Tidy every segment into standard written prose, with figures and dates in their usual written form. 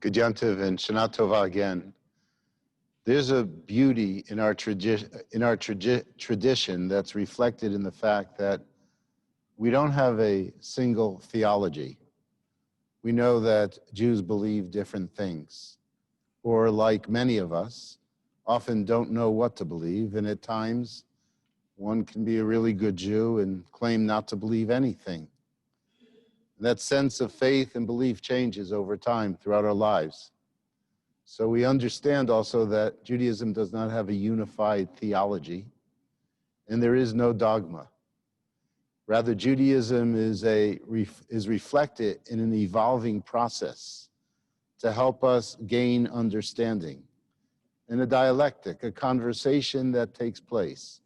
Good Yantiv and Shana Tova again. There's a beauty in our tradition that's reflected in the fact that we don't have a single theology. We know that Jews believe different things, or like many of us, often don't know what to believe, and at times one can be a really good Jew and claim not to believe anything. That sense of faith and belief changes over time throughout our lives. So we understand also that Judaism does not have a unified theology, and there is no dogma. Rather, Judaism is reflected in an evolving process to help us gain understanding, in a dialectic, a conversation that takes place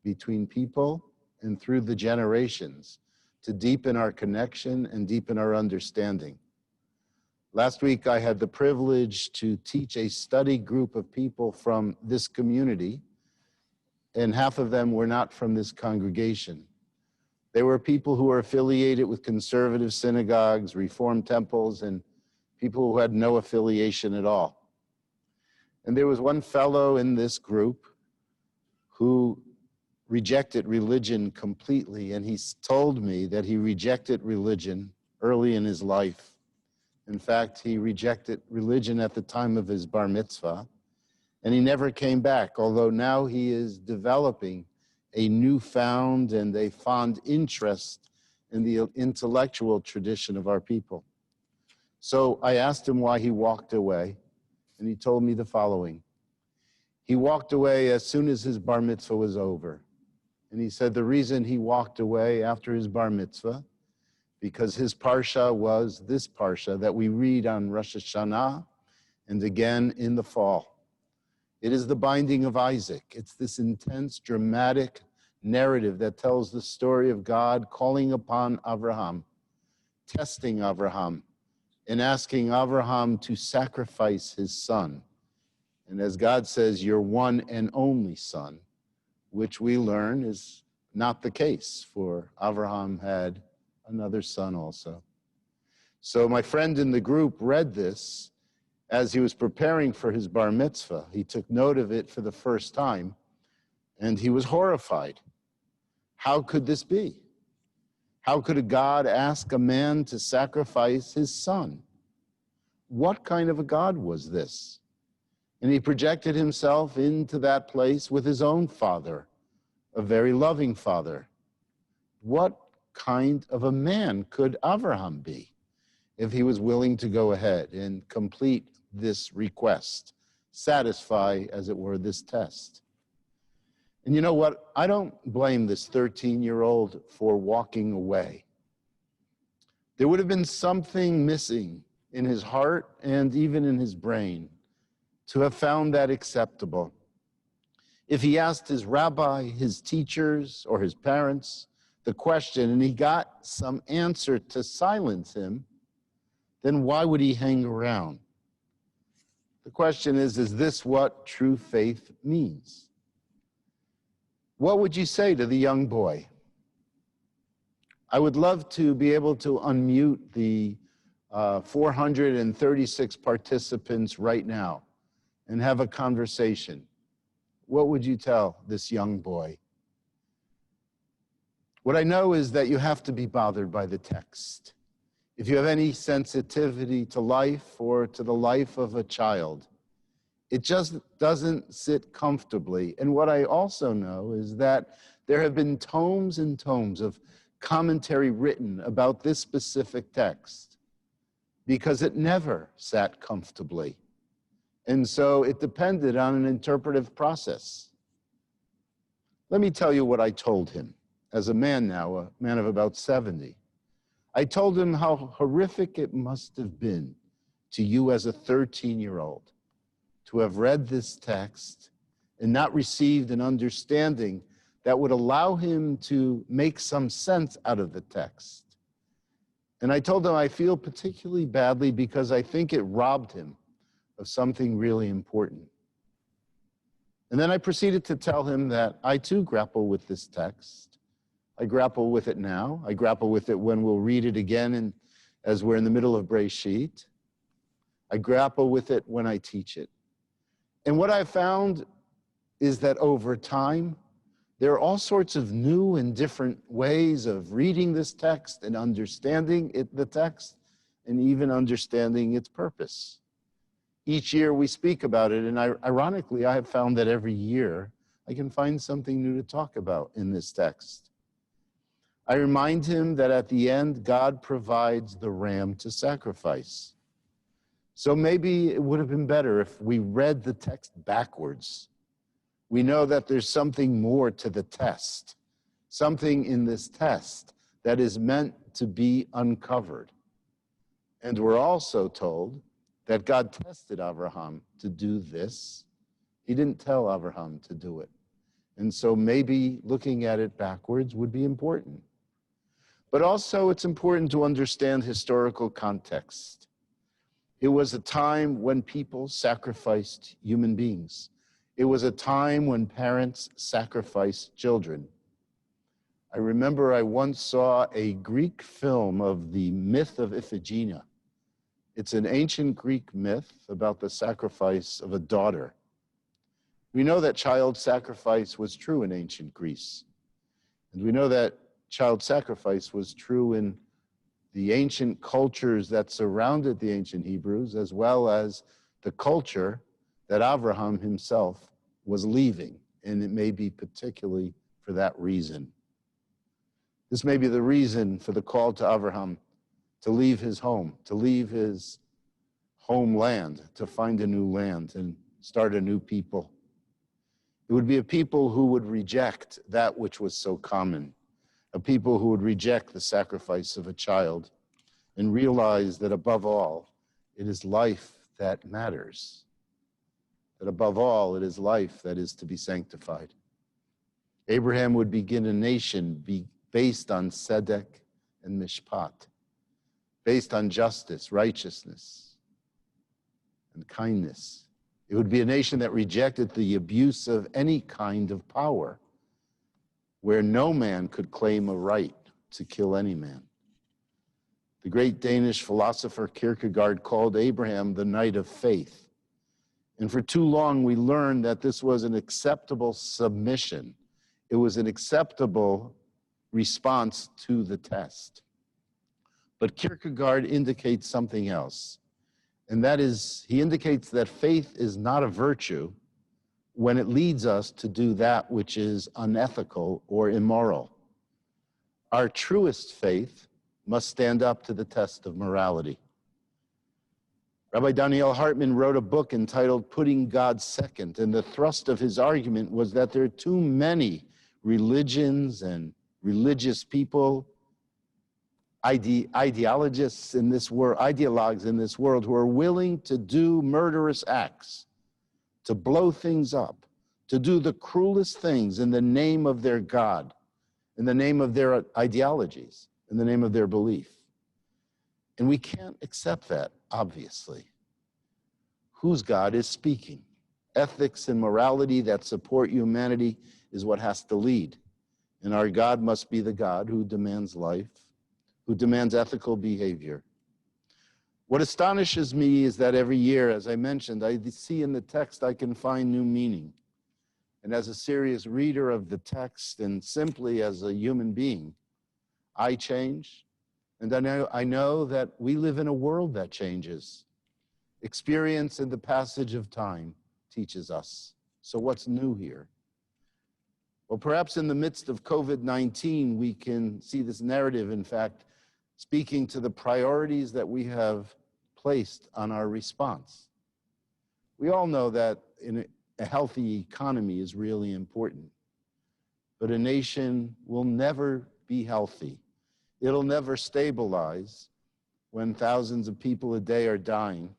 between people and through the generations to deepen our connection and deepen our understanding. Last week, I had the privilege to teach a study group of people from this community, and half of them were not from this congregation. They were people who were affiliated with conservative synagogues, Reformed temples, and people who had no affiliation at all. And there was one fellow in this group who rejected religion completely, and he told me that he rejected religion early in his life. In fact, he rejected religion at the time of his bar mitzvah, and he never came back, although now he is developing a newfound and a fond interest in the intellectual tradition of our people. So I asked him why he walked away, and he told me the following. He walked away as soon as his bar mitzvah was over. And he said the reason he walked away after his bar mitzvah, because his parsha was this parsha that we read on Rosh Hashanah and again in the fall. It is the binding of Isaac. It's this intense, dramatic narrative that tells the story of God calling upon Abraham, testing Abraham, and asking Abraham to sacrifice his son. And as God says, your one and only son, which we learn is not the case, for Abraham had another son also. So my friend in the group read this as he was preparing for his bar mitzvah. He took note of it for the first time, and he was horrified. How could this be? How could a God ask a man to sacrifice his son? What kind of a God was this? And he projected himself into that place with his own father, a very loving father. What kind of a man could Abraham be if he was willing to go ahead and complete this request, satisfy, as it were, this test? And you know what? I don't blame this 13-year-old for walking away. There would have been something missing in his heart and even in his brain to have found that acceptable. If he asked his rabbi, his teachers, or his parents the question, and he got some answer to silence him, then why would he hang around? The question is this what true faith means? What would you say to the young boy? I would love to be able to unmute the 436 participants right now and have a conversation. What would you tell this young boy? What I know is that you have to be bothered by the text. If you have any sensitivity to life or to the life of a child, it just doesn't sit comfortably. And what I also know is that there have been tomes and tomes of commentary written about this specific text because it never sat comfortably. And so it depended on an interpretive process. Let me tell you what I told him as a man now, a man of about 70. I told him how horrific it must have been to you as a 13-year-old to have read this text and not received an understanding that would allow him to make some sense out of the text. And I told him I feel particularly badly because I think it robbed him of something really important. And then I proceeded to tell him that I too grapple with this text. I grapple with it now. I grapple with it when we'll read it again as we're in the middle of Breshit. I grapple with it when I teach it. And what I've found is that over time, there are all sorts of new and different ways of reading this text and understanding the text, and even understanding its purpose. Each year we speak about it, and ironically, I have found that every year I can find something new to talk about in this text. I remind him that at the end, God provides the ram to sacrifice. So maybe it would have been better if we read the text backwards. We know that there's something more to the test, something in this test that is meant to be uncovered. And we're also told that God tested Abraham to do this. He didn't tell Abraham to do it. And so maybe looking at it backwards would be important. But also it's important to understand historical context. It was a time when people sacrificed human beings. It was a time when parents sacrificed children. I remember I once saw a Greek film of the myth of Iphigenia. It's an ancient Greek myth about the sacrifice of a daughter. We know that child sacrifice was true in ancient Greece. And we know that child sacrifice was true in the ancient cultures that surrounded the ancient Hebrews, as well as the culture that Abraham himself was leaving. And it may be particularly for that reason. This may be the reason for the call to Abraham to leave his home, to leave his homeland, to find a new land and start a new people. It would be a people who would reject that which was so common, a people who would reject the sacrifice of a child and realize that above all, it is life that matters, that above all, it is life that is to be sanctified. Abraham would begin a nation based on tzedek and mishpat, based on justice, righteousness, and kindness. It would be a nation that rejected the abuse of any kind of power, where no man could claim a right to kill any man. The great Danish philosopher Kierkegaard called Abraham the knight of faith. And for too long, we learned that this was an acceptable submission. It was an acceptable response to the test. But Kierkegaard indicates something else. And that is, he indicates that faith is not a virtue when it leads us to do that which is unethical or immoral. Our truest faith must stand up to the test of morality. Rabbi Daniel Hartman wrote a book entitled Putting God Second, and the thrust of his argument was that there are too many religions and religious people, ideologists in this world, ideologues in this world who are willing to do murderous acts, to blow things up, to do the cruelest things in the name of their God, in the name of their ideologies, in the name of their belief. And we can't accept that, obviously. Whose God is speaking? Ethics and morality that support humanity is what has to lead. And our God must be the God who demands life, who demands ethical behavior. What astonishes me is that every year, as I mentioned, I see in the text I can find new meaning. And as a serious reader of the text and simply as a human being, I change. And I know that we live in a world that changes. Experience in the passage of time teaches us. So what's new here? Well, perhaps in the midst of COVID-19, we can see this narrative, in fact, speaking to the priorities that we have placed on our response. We all know that a healthy economy is really important, but a nation will never be healthy. It'll never stabilize when thousands of people a day are dying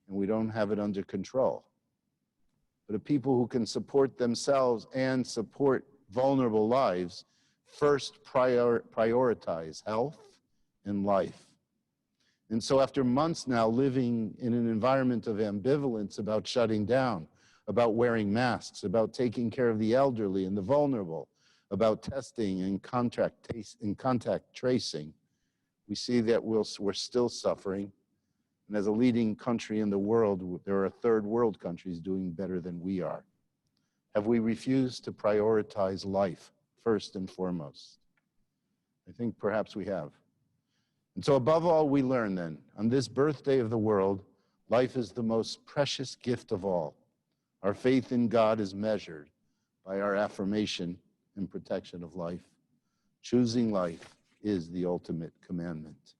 and we don't have it under control. But a people who can support themselves and support vulnerable lives first prioritize health and life. And so after months now living in an environment of ambivalence about shutting down, about wearing masks, about taking care of the elderly and the vulnerable, about testing and contact tracing, we see that we're still suffering. And as a leading country in the world, there are third world countries doing better than we are. Have we refused to prioritize life first and foremost? I think perhaps we have. And so above all, we learn then, on this birthday of the world, life is the most precious gift of all. Our faith in God is measured by our affirmation and protection of life. Choosing life is the ultimate commandment.